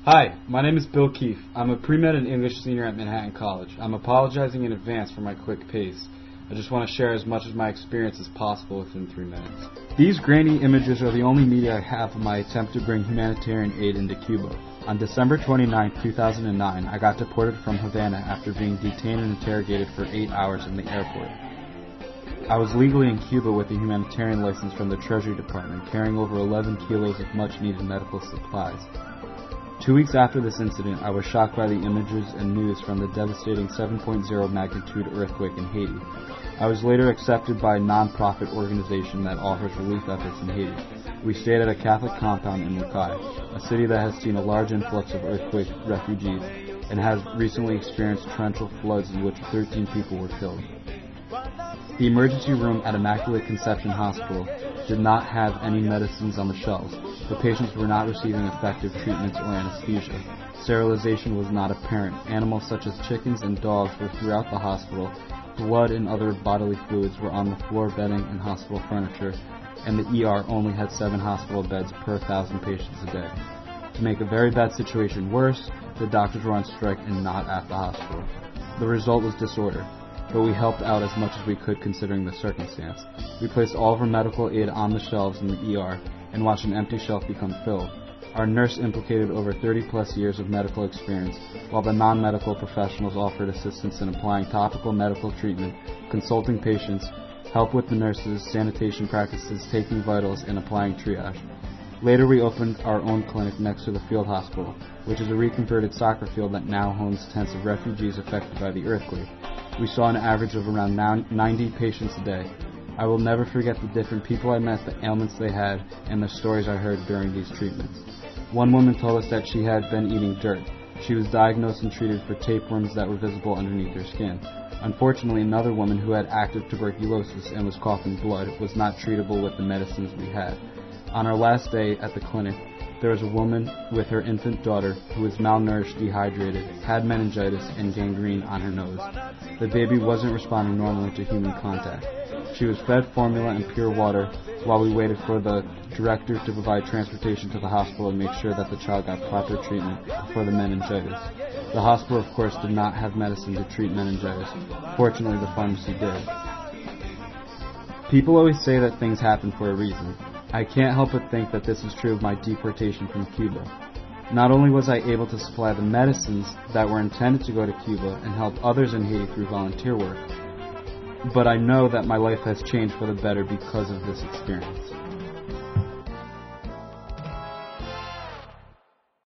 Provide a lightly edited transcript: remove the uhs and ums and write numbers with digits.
Hi, my name is Bill Keefe. I'm a pre-med and English senior at Manhattan College. I'm apologizing in advance for my quick pace. I just want to share as much of my experience as possible within 3 minutes. These grainy images are the only media I have of my attempt to bring humanitarian aid into Cuba. On December 29, 2009, I got deported from Havana after being detained and interrogated for 8 hours in the airport. I was legally in Cuba with a humanitarian license from the Treasury Department, carrying over 11 kilos of much-needed medical supplies. 2 weeks after this incident, I was shocked by the images and news from the devastating 7.0 magnitude earthquake in Haiti. I was later accepted by a non-profit organization that offers relief efforts in Haiti. We stayed at a Catholic compound in Lukai, a city that has seen a large influx of earthquake refugees and has recently experienced torrential floods in which 13 people were killed. The emergency room at Immaculate Conception Hospital did not have any medicines on the shelves. The patients were not receiving effective treatments or anesthesia. Sterilization was not apparent. Animals such as chickens and dogs were throughout the hospital. Blood and other bodily fluids were on the floor bedding and hospital furniture, and the ER only had 7 hospital beds per 1,000 patients a day. To make a very bad situation worse, the doctors were on strike and not at the hospital. The result was disorder, but we helped out as much as we could considering the circumstance. We placed all of our medical aid on the shelves in the ER and watched an empty shelf become filled. Our nurse implicated over 30-plus years of medical experience, while the non-medical professionals offered assistance in applying topical medical treatment, consulting patients, help with the nurses, sanitation practices, taking vitals, and applying triage. Later we opened our own clinic next to the field hospital, which is a reconverted soccer field that now homes tents of refugees affected by the earthquake. We saw an average of around 90 patients a day. I will never forget the different people I met, the ailments they had, and the stories I heard during these treatments. One woman told us that she had been eating dirt. She was diagnosed and treated for tapeworms that were visible underneath her skin. Unfortunately, another woman who had active tuberculosis and was coughing blood was not treatable with the medicines we had. On our last day at the clinic, there was a woman with her infant daughter who was malnourished, dehydrated, had meningitis, and gangrene on her nose. The baby wasn't responding normally to human contact. She was fed formula and pure water while we waited for the director to provide transportation to the hospital and make sure that the child got proper treatment for the meningitis. The hospital, of course, did not have medicine to treat meningitis. Fortunately, the pharmacy did. People always say that things happen for a reason. I can't help but think that this is true of my deportation from Cuba. Not only was I able to supply the medicines that were intended to go to Cuba and help others in Haiti through volunteer work, but I know that my life has changed for the better because of this experience.